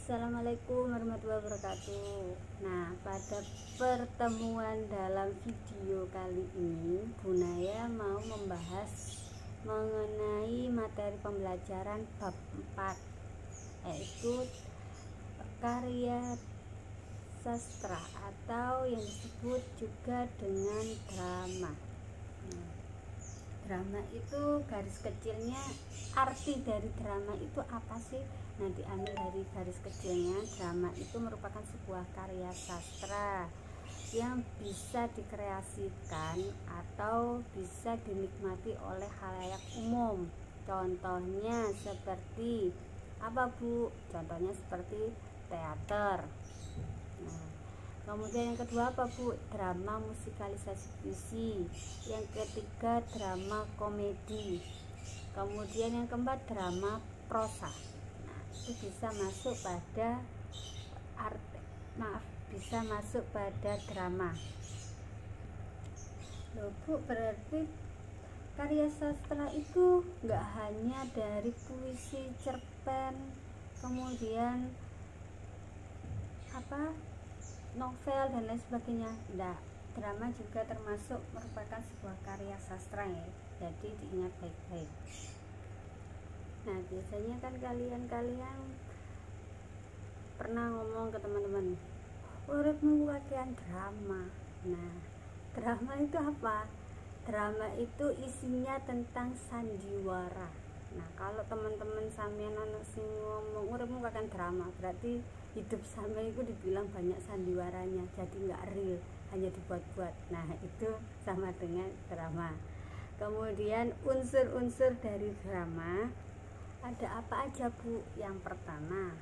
Assalamualaikum warahmatullahi wabarakatuh. Nah, pada pertemuan dalam video kali ini, Bu Naya mau membahas mengenai materi pembelajaran bab 4, yaitu karya sastra atau yang disebut juga dengan drama. Nah, drama itu garis kecilnya, arti dari drama itu apa sih? Nah, diambil dari garis kecilnya, drama itu merupakan sebuah karya sastra yang bisa dikreasikan atau bisa dinikmati oleh khalayak umum. Contohnya seperti apa, Bu? Contohnya seperti teater. Nah, kemudian yang kedua apa, Bu? Drama musikalisasi puisi. Yang ketiga drama komedi. Kemudian yang keempat drama prosa. Nah, itu bisa masuk pada bisa masuk pada drama. Loh, Bu, berarti karya sastra itu nggak hanya dari puisi, cerpen, kemudian novel dan lain sebagainya. Enggak, drama juga termasuk merupakan sebuah karya sastra ya. Jadi diingat baik-baik. Nah, biasanya kan kalian pernah ngomong ke teman-teman, uripmu wakian drama. Nah, drama itu apa? Drama itu isinya tentang sandiwara. Nah, kalau teman-teman sampean anak sing ngomong uripmu wakian drama, berarti hidup sampean itu dibilang banyak sandiwaranya, jadi nggak real, hanya dibuat-buat. Nah, itu sama dengan drama. Kemudian unsur-unsur dari drama ada apa aja, Bu? Yang pertama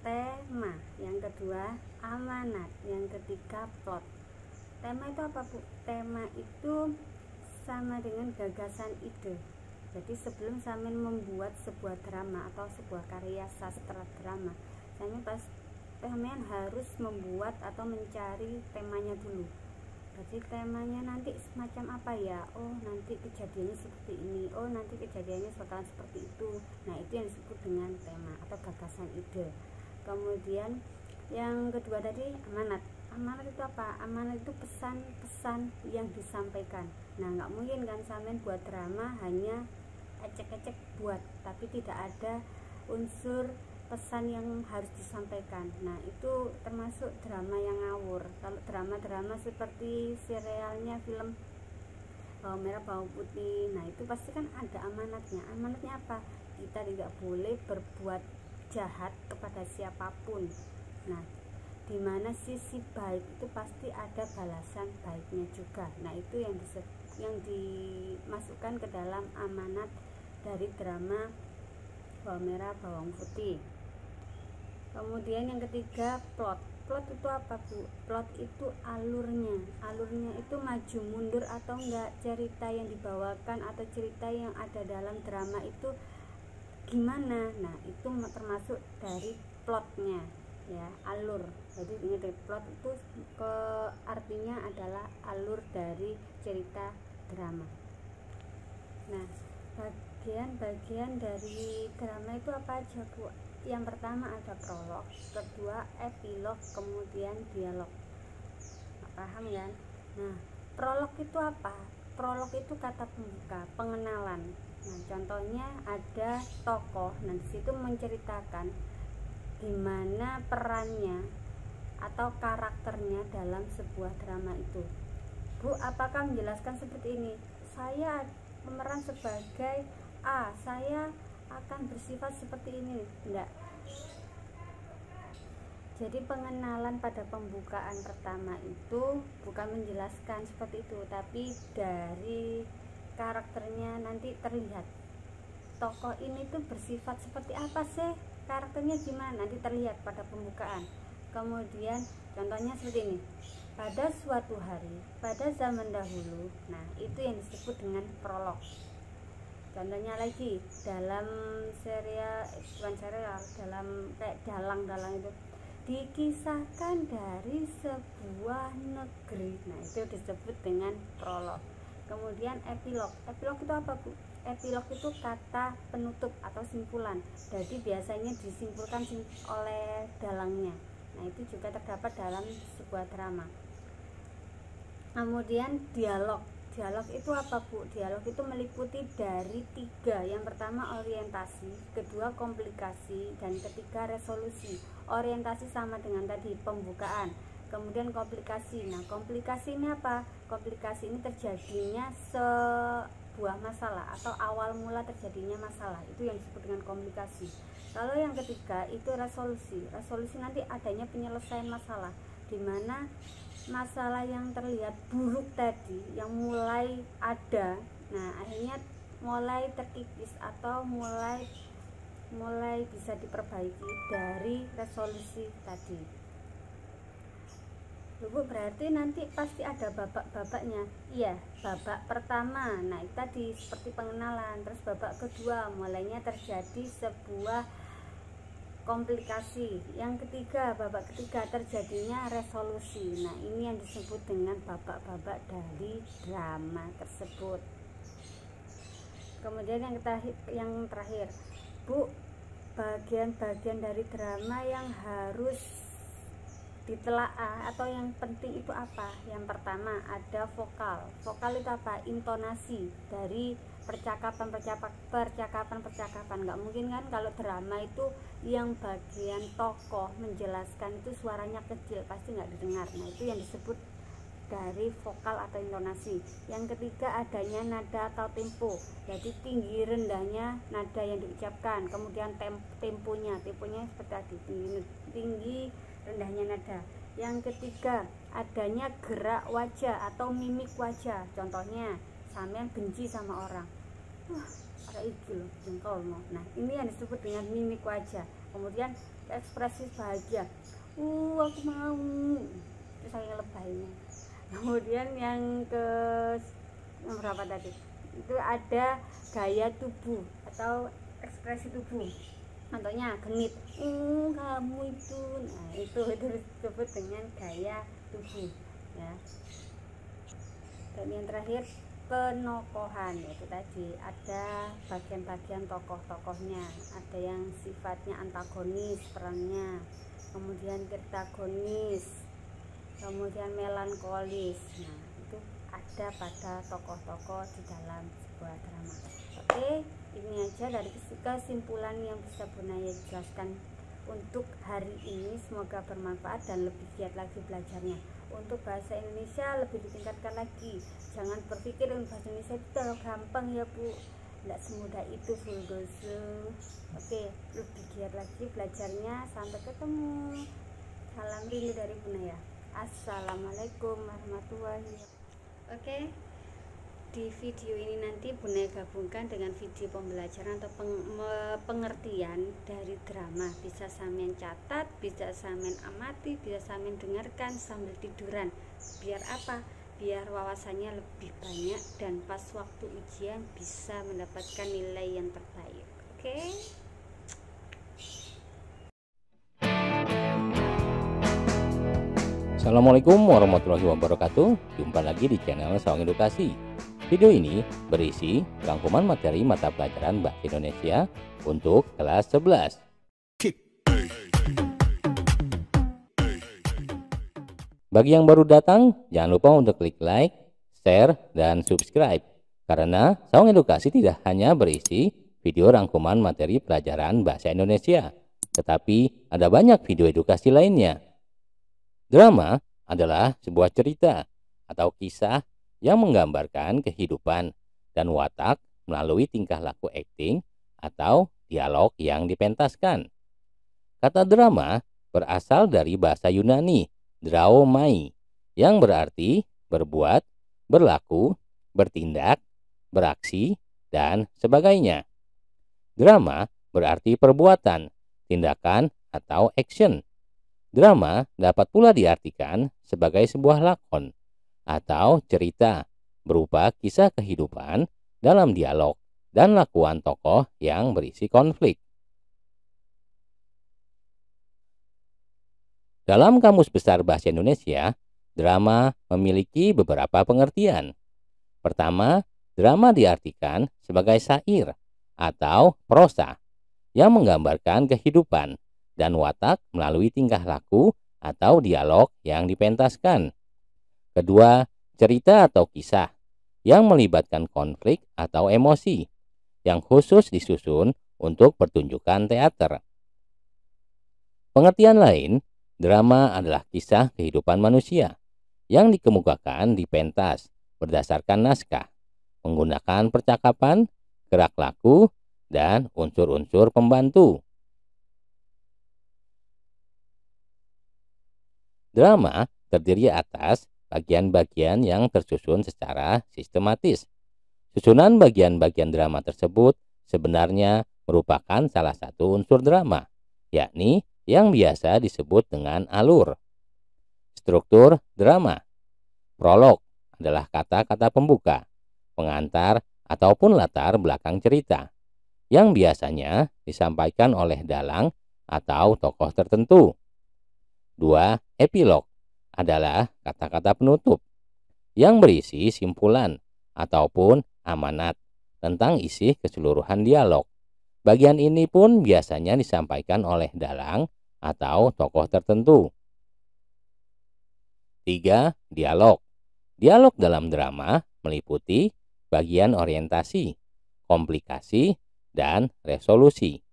tema, yang kedua amanat, yang ketiga plot. Tema itu apa, Bu? Tema itu sama dengan gagasan ide. Jadi sebelum sampean membuat sebuah drama atau sebuah karya sastra drama, sampean harus membuat atau mencari temanya dulu. Jadi temanya nanti semacam apa ya? Oh, nanti kejadiannya seperti ini. Oh, nanti kejadiannya bakalan seperti itu. Nah, itu yang disebut dengan tema atau gagasan ide. Kemudian yang kedua tadi amanat. Amanat itu apa? Amanat itu pesan-pesan yang disampaikan. Nah, nggak mungkin kan sampean buat drama hanya ecek-ecek buat, tapi tidak ada unsur pesan yang harus disampaikan. Nah, itu termasuk drama yang ngawur. Kalau drama-drama seperti serialnya film Bawang Merah Bawang Putih, nah itu pasti kan ada amanatnya. Amanatnya apa? Kita tidak boleh berbuat jahat kepada siapapun. Nah, di mana sisi baik itu pasti ada balasan baiknya juga. Nah, itu yang dimasukkan ke dalam amanat dari drama Bawang Merah Bawang Putih. Kemudian yang ketiga plot. Plot itu apa, Bu? Plot itu alurnya itu maju mundur atau enggak, cerita yang dibawakan atau cerita yang ada dalam drama itu gimana. Nah, itu termasuk dari plotnya ya, alur. Jadi ini dari plot itu artinya adalah alur dari cerita drama. Nah, bagian-bagian dari drama itu apa aja, Bu? Yang pertama ada prolog, kedua epilog, kemudian dialog. Paham kan? Nah, prolog itu apa? Prolog itu kata pembuka, pengenalan. Nah, contohnya ada tokoh, nah disitu menceritakan gimana perannya atau karakternya dalam sebuah drama itu. Bu, apakah menjelaskan seperti ini? Saya pemeran sebagai A, saya akan bersifat seperti ini. Enggak. Jadi pengenalan pada pembukaan pertama itu bukan menjelaskan seperti itu, tapi dari karakternya nanti terlihat tokoh ini tuh bersifat seperti apa sih, karakternya gimana, nanti terlihat pada pembukaan. Kemudian contohnya seperti ini, pada suatu hari pada zaman dahulu. Nah, itu yang disebut dengan prolog. Contohnya lagi dalam dalam kayak dalang itu dikisahkan dari sebuah negeri. Nah, itu disebut dengan prolog. Kemudian epilog. Epilog itu apa, Bu? epilog itu kata penutup atau simpulan. Jadi biasanya disimpulkan oleh dalangnya. Nah, itu juga terdapat dalam sebuah drama. Kemudian dialog. Dialog itu apa, Bu? Dialog itu meliputi dari 3. Yang pertama orientasi, kedua komplikasi, dan ketiga resolusi. Orientasi sama dengan tadi, pembukaan. Kemudian komplikasi. Nah, komplikasi ini apa? Komplikasi ini terjadinya sebuah masalah atau awal mula terjadinya masalah. Itu yang disebut dengan komplikasi. Kalau yang ketiga itu resolusi. Resolusi nanti adanya penyelesaian masalah, di mana masalah yang terlihat buruk tadi yang mulai ada, nah akhirnya mulai terkikis atau mulai bisa diperbaiki dari resolusi tadi. Bu, berarti nanti pasti ada babak-babaknya. Iya, babak pertama, nah itu tadi seperti pengenalan. Terus babak kedua, mulainya terjadi sebuah komplikasi. Yang ketiga, babak ketiga terjadinya resolusi. Nah, ini yang disebut dengan babak-babak dari drama tersebut. Kemudian yang terakhir, Bu, bagian-bagian dari drama yang harus ditelaah atau yang penting itu apa? Yang pertama ada vokal. Vokal itu apa? Intonasi dari percakapan. Nggak mungkin kan kalau drama itu yang bagian tokoh menjelaskan itu suaranya kecil, pasti nggak didengar. Nah, itu yang disebut dari vokal atau intonasi. Yang ketiga adanya nada atau tempo, jadi tinggi rendahnya nada yang diucapkan. Kemudian temponya seperti tadi, tinggi rendahnya nada. Yang ketiga adanya gerak wajah atau mimik wajah. Contohnya sampean benci sama orang, ada iki loh jengkol. Nah, ini yang disebut dengan mimik wajah. Kemudian ekspresi bahagia, aku mau, itu saking lebaynya. Kemudian yang berapa tadi itu ada gaya tubuh atau ekspresi tubuh. Contohnya genit, kamu itu. Nah, itu disebut dengan gaya tubuh ya. Dan yang terakhir penokohan, yaitu tadi ada bagian-bagian tokoh-tokohnya. Ada yang sifatnya antagonis perannya, kemudian protagonis, kemudian melankolis. Nah, itu ada pada tokoh-tokoh di dalam sebuah drama. Oke, ini aja dari kesimpulan yang bisa Bu Naya jelaskan untuk hari ini. Semoga bermanfaat dan lebih giat lagi belajarnya. Untuk bahasa Indonesia lebih ditingkatkan lagi. Jangan berpikir bahasa Indonesia itu terlalu gampang ya, Bu. Tidak semudah itu, Fulgosu. Oke, lebih giat lagi belajarnya. Sampai ketemu. Salam rindu dari Bu Naya. Assalamualaikum warahmatullahi wabarakatuh. Oke, di video ini nanti Bu Naya gabungkan dengan video pembelajaran atau pengertian dari drama. Bisa sampean catat, bisa sampean amati, bisa sampean dengarkan sambil tiduran. Biar apa? Biar wawasannya lebih banyak dan pas waktu ujian bisa mendapatkan nilai yang terbaik. Oke? Assalamualaikum warahmatullahi wabarakatuh. Jumpa lagi di channel Saung Edukasi. Video ini berisi rangkuman materi mata pelajaran Bahasa Indonesia untuk kelas 11. Bagi yang baru datang, jangan lupa untuk klik like, share, dan subscribe. Karena Saung Edukasi tidak hanya berisi video rangkuman materi pelajaran Bahasa Indonesia, tetapi ada banyak video edukasi lainnya. Drama adalah sebuah cerita atau kisah yang menggambarkan kehidupan dan watak melalui tingkah laku akting atau dialog yang dipentaskan. Kata drama berasal dari bahasa Yunani, draomai, yang berarti berbuat, berlaku, bertindak, beraksi, dan sebagainya. Drama berarti perbuatan, tindakan, atau action. Drama dapat pula diartikan sebagai sebuah lakon atau cerita berupa kisah kehidupan dalam dialog dan lakuan tokoh yang berisi konflik. Dalam Kamus Besar Bahasa Indonesia, drama memiliki beberapa pengertian. Pertama, drama diartikan sebagai syair atau prosa yang menggambarkan kehidupan dan watak melalui tingkah laku atau dialog yang dipentaskan. Kedua, cerita atau kisah yang melibatkan konflik atau emosi yang khusus disusun untuk pertunjukan teater. Pengertian lain, drama adalah kisah kehidupan manusia yang dikemukakan di pentas berdasarkan naskah, menggunakan percakapan, gerak laku, dan unsur-unsur pembantu. Drama terdiri atas bagian-bagian yang tersusun secara sistematis. Susunan bagian-bagian drama tersebut sebenarnya merupakan salah satu unsur drama, yakni yang biasa disebut dengan alur. Struktur drama. Prolog adalah kata-kata pembuka, pengantar, ataupun latar belakang cerita, yang biasanya disampaikan oleh dalang atau tokoh tertentu. 2. Epilog adalah kata-kata penutup yang berisi simpulan ataupun amanat tentang isi keseluruhan dialog. Bagian ini pun biasanya disampaikan oleh dalang atau tokoh tertentu. 3. Dialog. Dialog dalam drama meliputi bagian orientasi, komplikasi, dan resolusi.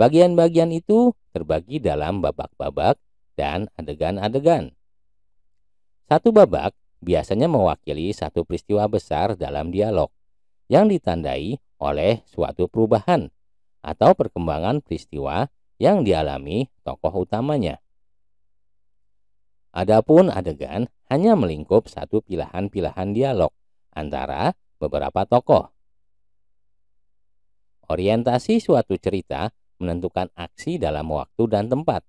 Bagian-bagian itu terbagi dalam babak-babak dan adegan-adegan. Satu babak biasanya mewakili satu peristiwa besar dalam dialog yang ditandai oleh suatu perubahan atau perkembangan peristiwa yang dialami tokoh utamanya. Adapun adegan hanya melingkup satu pilihan-pilihan dialog antara beberapa tokoh. Orientasi suatu cerita menentukan aksi dalam waktu dan tempat,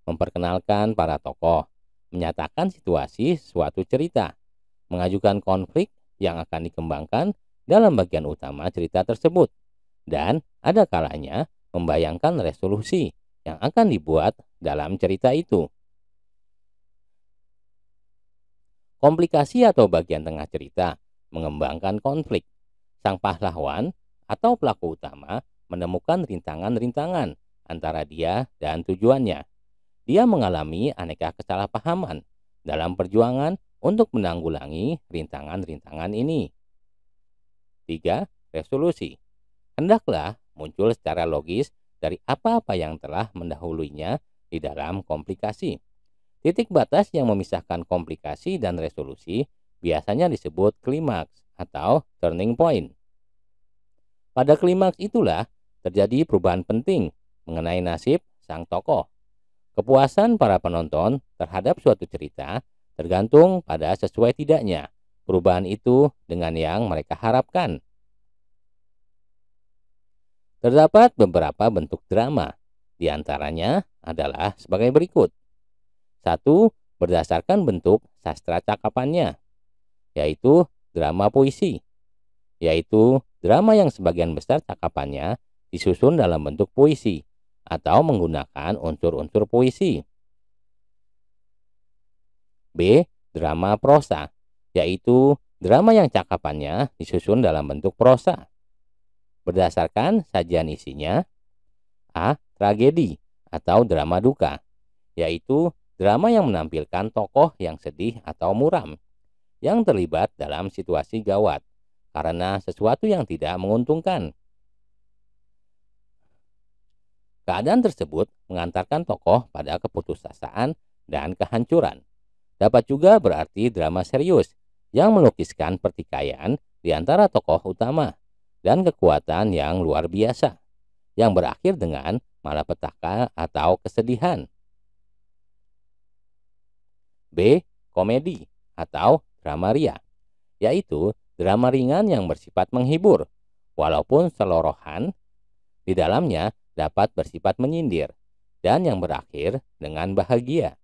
memperkenalkan para tokoh, menyatakan situasi suatu cerita, mengajukan konflik yang akan dikembangkan dalam bagian utama cerita tersebut, dan ada kalanya membayangkan resolusi yang akan dibuat dalam cerita itu. Komplikasi atau bagian tengah cerita mengembangkan konflik. Sang pahlawan atau pelaku utama menemukan rintangan-rintangan antara dia dan tujuannya. Dia mengalami aneka kesalahpahaman dalam perjuangan untuk menanggulangi rintangan-rintangan ini. 3. Resolusi. Hendaklah muncul secara logis dari apa-apa yang telah mendahulunya di dalam komplikasi. Titik batas yang memisahkan komplikasi dan resolusi biasanya disebut klimaks atau turning point. Pada klimaks itulah terjadi perubahan penting mengenai nasib sang tokoh. Kepuasan para penonton terhadap suatu cerita tergantung pada sesuai tidaknya perubahan itu dengan yang mereka harapkan. Terdapat beberapa bentuk drama, di antaranya adalah sebagai berikut. 1. Berdasarkan bentuk sastra cakapannya, yaitu drama puisi, yaitu drama yang sebagian besar cakapannya disusun dalam bentuk puisi atau menggunakan unsur-unsur puisi. B. Drama prosa, yaitu drama yang cakapannya disusun dalam bentuk prosa. Berdasarkan sajian isinya. A. Tragedi atau drama duka, yaitu drama yang menampilkan tokoh yang sedih atau muram, yang terlibat dalam situasi gawat karena sesuatu yang tidak menguntungkan. Keadaan tersebut mengantarkan tokoh pada keputusasaan dan kehancuran. Dapat juga berarti drama serius yang melukiskan pertikaian di antara tokoh utama dan kekuatan yang luar biasa, yang berakhir dengan malapetaka atau kesedihan. B. Komedi atau drama ria, yaitu drama ringan yang bersifat menghibur, walaupun selorohan di dalamnya dapat bersifat menyindir, dan yang berakhir dengan bahagia.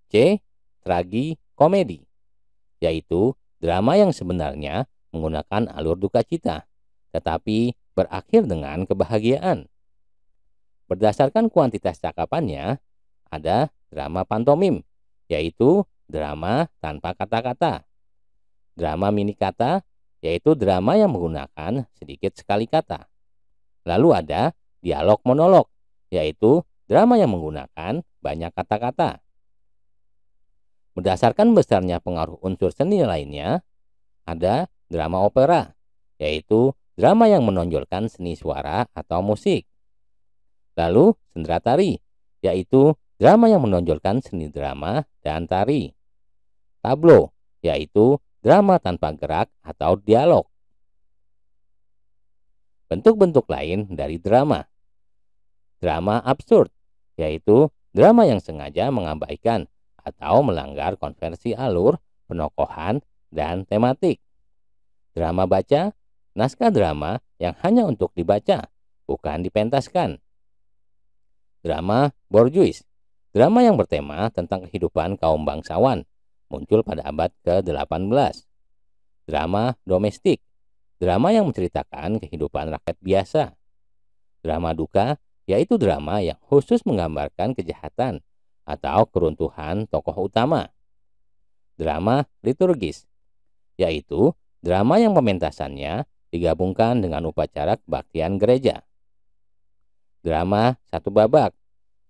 C. Tragikomedi, yaitu drama yang sebenarnya menggunakan alur duka cita, tetapi berakhir dengan kebahagiaan. Berdasarkan kuantitas cakapannya, ada drama pantomim, yaitu drama tanpa kata-kata, drama mini kata, yaitu drama yang menggunakan sedikit sekali kata. Lalu ada dialog monolog, yaitu drama yang menggunakan banyak kata-kata. Berdasarkan besarnya pengaruh unsur seni lainnya, ada drama opera, yaitu drama yang menonjolkan seni suara atau musik. Lalu sendera tari, yaitu drama yang menonjolkan seni drama dan tari. Tableau, yaitu drama tanpa gerak atau dialog. Bentuk-bentuk lain dari drama. Drama absurd, yaitu drama yang sengaja mengabaikan atau melanggar konvensi alur, penokohan, dan tematik. Drama baca, naskah drama yang hanya untuk dibaca, bukan dipentaskan. Drama bourgeois, drama yang bertema tentang kehidupan kaum bangsawan, muncul pada abad ke-18. Drama domestik, drama yang menceritakan kehidupan rakyat biasa. Drama duka, yaitu drama yang khusus menggambarkan kejahatan atau keruntuhan tokoh utama. Drama liturgis, yaitu drama yang pementasannya digabungkan dengan upacara kebaktian gereja. Drama satu babak,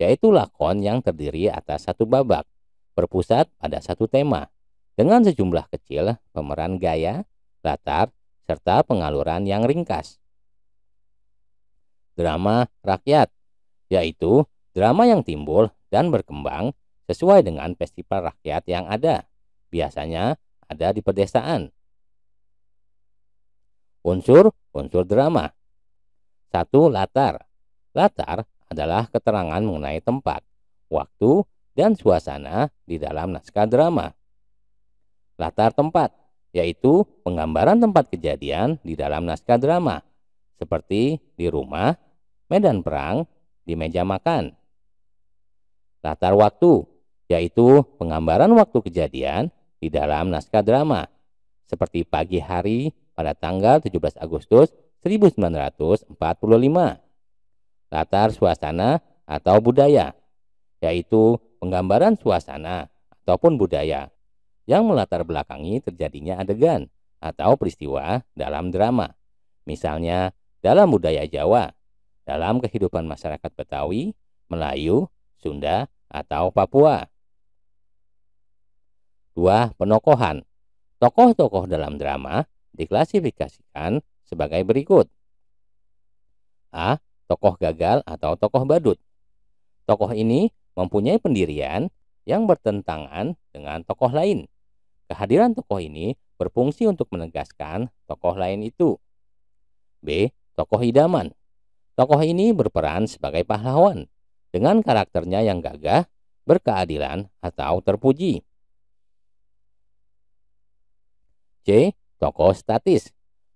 yaitu lakon yang terdiri atas satu babak, berpusat pada satu tema, dengan sejumlah kecil pemeran gaya, latar, serta pengaluran yang ringkas. Drama rakyat, yaitu drama yang timbul dan berkembang sesuai dengan festival rakyat yang ada, biasanya ada di pedesaan. Unsur-unsur drama. 1. Latar. Latar adalah keterangan mengenai tempat, waktu, dan suasana di dalam naskah drama. Latar tempat, yaitu penggambaran tempat kejadian di dalam naskah drama, seperti di rumah, medan perang, di meja makan. Latar waktu, yaitu penggambaran waktu kejadian di dalam naskah drama, seperti pagi hari pada tanggal 17 Agustus 1945. Latar suasana atau budaya, yaitu penggambaran suasana ataupun budaya yang melatar belakangi terjadinya adegan atau peristiwa dalam drama. Misalnya dalam budaya Jawa, dalam kehidupan masyarakat Betawi, Melayu, Sunda, atau Papua. 2. Penokohan. Tokoh-tokoh dalam drama diklasifikasikan sebagai berikut. A. Tokoh gagal atau tokoh badut. Tokoh ini mempunyai pendirian yang bertentangan dengan tokoh lain. Kehadiran tokoh ini berfungsi untuk menegaskan tokoh lain itu. B. Tokoh idaman. Tokoh ini berperan sebagai pahlawan dengan karakternya yang gagah, berkeadilan, atau terpuji. C. Tokoh statis.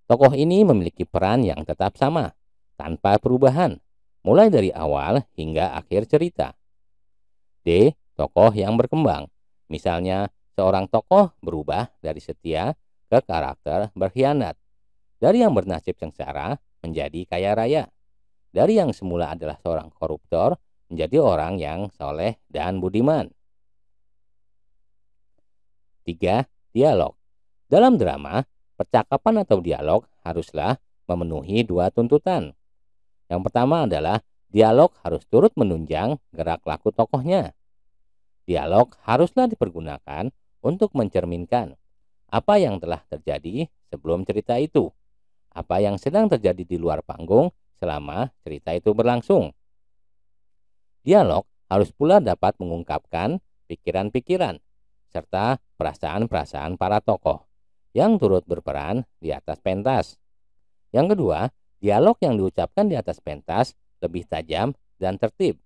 Tokoh ini memiliki peran yang tetap sama, tanpa perubahan, mulai dari awal hingga akhir cerita. D. Tokoh yang berkembang. Misalnya, seorang tokoh berubah dari setia ke karakter berkhianat, dari yang bernasib sengsara menjadi kaya raya, dari yang semula adalah seorang koruptor menjadi orang yang soleh dan budiman. 3. Dialog. Dalam drama, percakapan atau dialog haruslah memenuhi dua tuntutan. Yang pertama adalah dialog harus turut menunjang gerak laku tokohnya. Dialog haruslah dipergunakan untuk mencerminkan apa yang telah terjadi sebelum cerita itu, apa yang sedang terjadi di luar panggung selama cerita itu berlangsung. Dialog harus pula dapat mengungkapkan pikiran-pikiran serta perasaan-perasaan para tokoh yang turut berperan di atas pentas. Yang kedua, dialog yang diucapkan di atas pentas lebih tajam dan tertib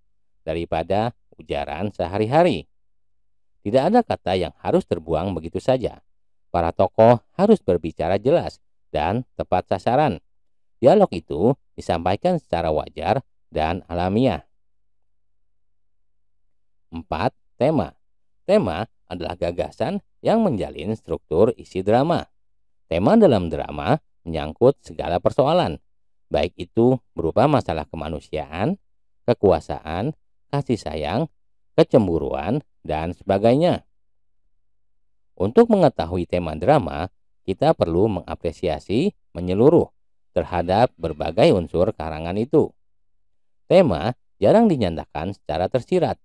daripada ujaran sehari-hari. Tidak ada kata yang harus terbuang begitu saja. Para tokoh harus berbicara jelas dan tepat sasaran. Dialog itu disampaikan secara wajar dan alamiah. 4. Tema. Tema adalah gagasan yang menjalin struktur isi drama. Tema dalam drama menyangkut segala persoalan, baik itu berupa masalah kemanusiaan, kekuasaan, kasih sayang, kecemburuan, dan sebagainya. Untuk mengetahui tema drama, kita perlu mengapresiasi menyeluruh terhadap berbagai unsur karangan itu. Tema jarang dinyatakan secara tersirat.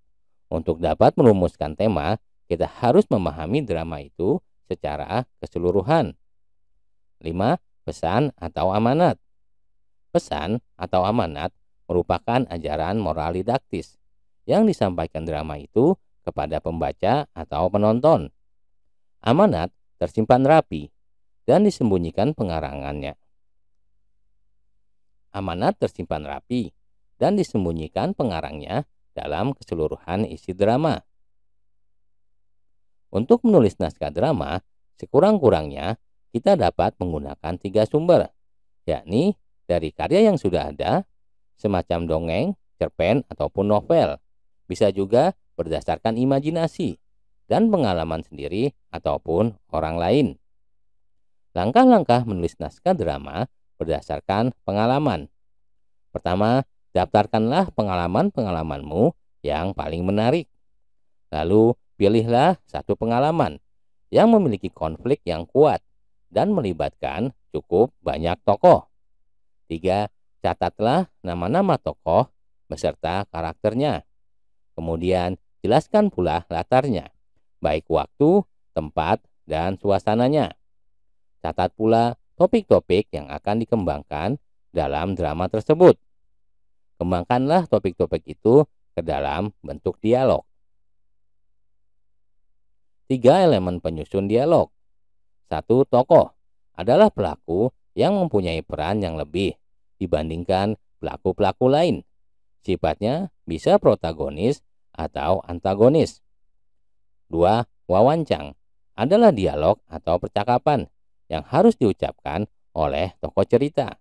Untuk dapat merumuskan tema, kita harus memahami drama itu secara keseluruhan. 5. Pesan atau amanat. Pesan atau amanat merupakan ajaran moral didaktis yang disampaikan drama itu kepada pembaca atau penonton. Amanat tersimpan rapi dan disembunyikan pengarangannya. Amanat tersimpan rapi dan disembunyikan pengarangnya dalam keseluruhan isi drama. Untuk menulis naskah drama, sekurang-kurangnya kita dapat menggunakan 3 sumber, yakni dari karya yang sudah ada, semacam dongeng, cerpen, ataupun novel. Bisa juga berdasarkan imajinasi dan pengalaman sendiri ataupun orang lain. Langkah-langkah menulis naskah drama berdasarkan pengalaman. Pertama, daftarkanlah pengalaman-pengalamanmu yang paling menarik. Lalu, pilihlah satu pengalaman yang memiliki konflik yang kuat dan melibatkan cukup banyak tokoh. 3. Catatlah nama-nama tokoh beserta karakternya. Kemudian, jelaskan pula latarnya, baik waktu, tempat, dan suasananya. Catat pula topik-topik yang akan dikembangkan dalam drama tersebut. Kembangkanlah topik-topik itu ke dalam bentuk dialog. 3 elemen penyusun dialog. 1. Tokoh adalah pelaku yang mempunyai peran yang lebih dibandingkan pelaku-pelaku lain. Sifatnya bisa protagonis atau antagonis. 2. Wawancang adalah dialog atau percakapan yang harus diucapkan oleh tokoh cerita.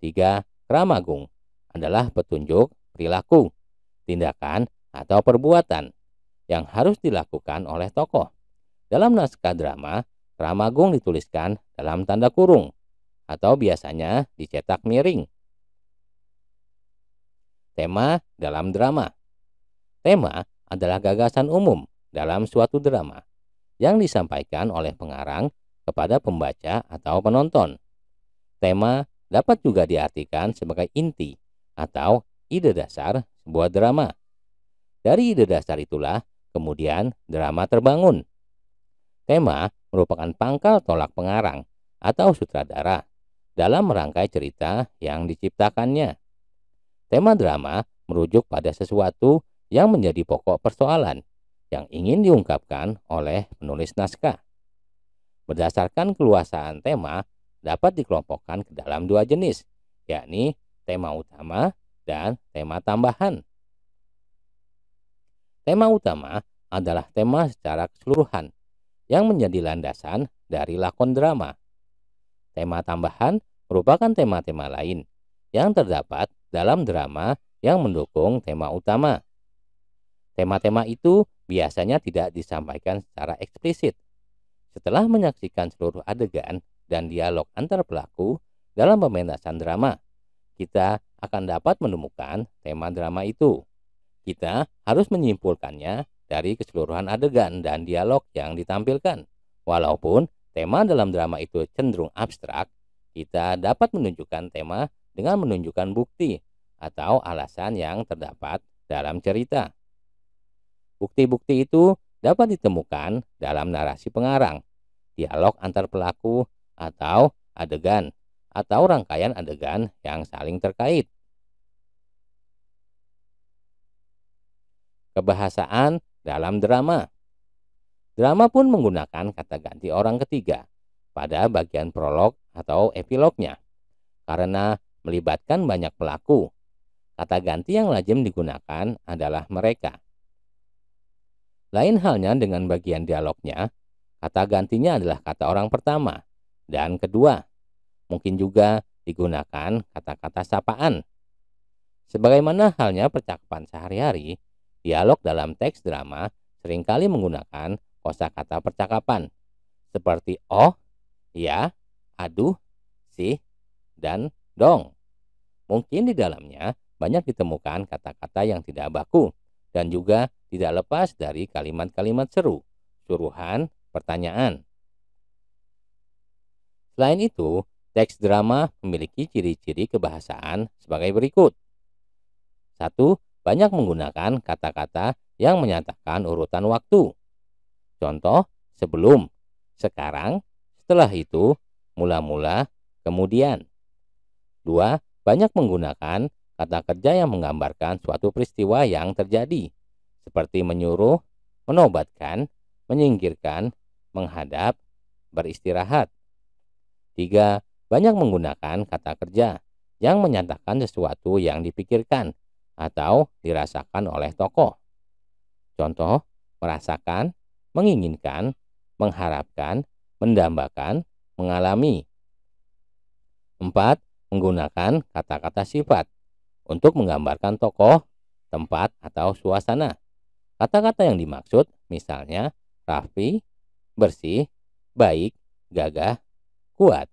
3. Kramagung adalah petunjuk perilaku, tindakan, atau perbuatan yang harus dilakukan oleh tokoh. Dalam naskah drama, kramagung dituliskan dalam tanda kurung atau biasanya dicetak miring. Tema dalam drama. Tema adalah gagasan umum dalam suatu drama yang disampaikan oleh pengarang kepada pembaca atau penonton. Tema dapat juga diartikan sebagai inti atau ide dasar sebuah drama. Dari ide dasar itulah kemudian drama terbangun. Tema merupakan pangkal tolak pengarang atau sutradara dalam merangkai cerita yang diciptakannya. Tema drama merujuk pada sesuatu yang menjadi pokok persoalan yang ingin diungkapkan oleh penulis naskah. Berdasarkan keluasaan tema dapat dikelompokkan ke dalam 2 jenis, yakni tema utama dan tema tambahan. Tema utama adalah tema secara keseluruhan yang menjadi landasan dari lakon drama. Tema tambahan merupakan tema-tema lain yang terdapat dalam drama yang mendukung tema utama. Tema-tema itu biasanya tidak disampaikan secara eksplisit. Setelah menyaksikan seluruh adegan dan dialog antar pelaku dalam pementasan drama, kita akan dapat menemukan tema drama itu. Kita harus menyimpulkannya dari keseluruhan adegan dan dialog yang ditampilkan. Walaupun tema dalam drama itu cenderung abstrak, kita dapat menunjukkan tema dengan menunjukkan bukti atau alasan yang terdapat dalam cerita. Bukti-bukti itu dapat ditemukan dalam narasi pengarang, dialog antar pelaku, atau adegan, atau rangkaian adegan yang saling terkait. Kebahasaan dalam drama. Drama pun menggunakan kata ganti orang ketiga pada bagian prolog atau epilognya. Karena melibatkan banyak pelaku, kata ganti yang lazim digunakan adalah mereka. Lain halnya dengan bagian dialognya, kata gantinya adalah kata orang pertama dan kedua. Mungkin juga digunakan kata-kata sapaan. Sebagaimana halnya percakapan sehari-hari, dialog dalam teks drama seringkali menggunakan kosakata percakapan seperti oh, ya, aduh, sih, dan dong. Mungkin di dalamnya banyak ditemukan kata-kata yang tidak baku dan juga tidak lepas dari kalimat-kalimat seru, suruhan, pertanyaan. Selain itu, teks drama memiliki ciri-ciri kebahasaan sebagai berikut. 1. Banyak menggunakan kata-kata yang menyatakan urutan waktu. Contoh, sebelum, sekarang, setelah itu, mula-mula, kemudian. 2. Banyak menggunakan kata kerja yang menggambarkan suatu peristiwa yang terjadi, seperti menyuruh, menobatkan, menyingkirkan, menghadap, beristirahat. 3. Banyak menggunakan kata kerja yang menyatakan sesuatu yang dipikirkan atau dirasakan oleh tokoh. Contoh, merasakan, menginginkan, mengharapkan, mendambakan, mengalami. 4. Menggunakan kata-kata sifat untuk menggambarkan tokoh, tempat, atau suasana. Kata-kata yang dimaksud misalnya rapi, bersih, baik, gagah, kuat.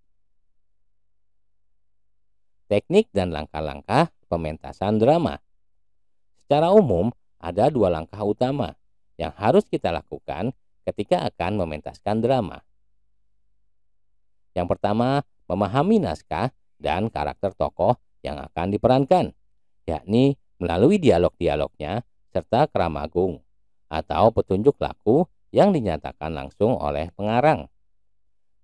Teknik dan langkah-langkah pementasan drama. Secara umum, ada 2 langkah utama yang harus kita lakukan ketika akan mementaskan drama. Yang pertama, memahami naskah dan karakter tokoh yang akan diperankan, yakni melalui dialog-dialognya serta keramagung atau petunjuk laku yang dinyatakan langsung oleh pengarang.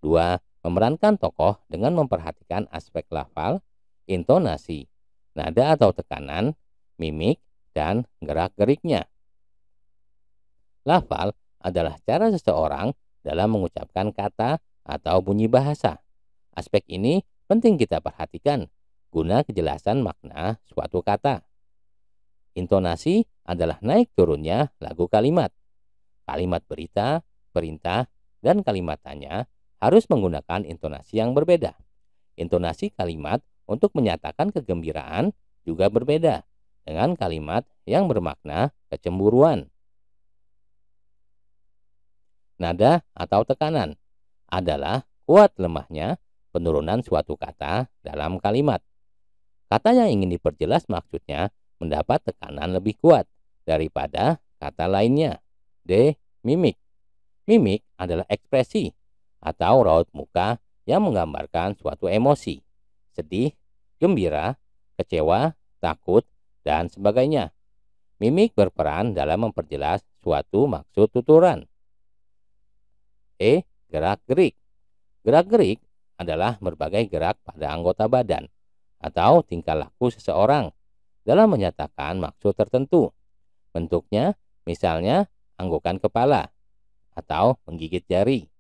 2. Memerankan tokoh dengan memperhatikan aspek lafal, intonasi, nada atau tekanan, mimik, dan gerak-geriknya. Lafal adalah cara seseorang dalam mengucapkan kata atau bunyi bahasa. Aspek ini penting kita perhatikan guna kejelasan makna suatu kata. Intonasi adalah naik turunnya lagu kalimat. Kalimat berita, perintah, dan kalimat tanya harus menggunakan intonasi yang berbeda. Intonasi kalimat untuk menyatakan kegembiraan juga berbeda dengan kalimat yang bermakna kecemburuan. Nada atau tekanan adalah kuat lemahnya penurunan suatu kata dalam kalimat. Kata yang ingin diperjelas maksudnya mendapat tekanan lebih kuat daripada kata lainnya. D. Mimik. Mimik adalah ekspresi atau raut muka yang menggambarkan suatu emosi, sedih, gembira, kecewa, takut, dan sebagainya. Mimik berperan dalam memperjelas suatu maksud tuturan. E. Gerak-gerik. Gerak-gerik adalah berbagai gerak pada anggota badan atau tingkah laku seseorang dalam menyatakan maksud tertentu. Bentuknya misalnya anggukan kepala atau menggigit jari.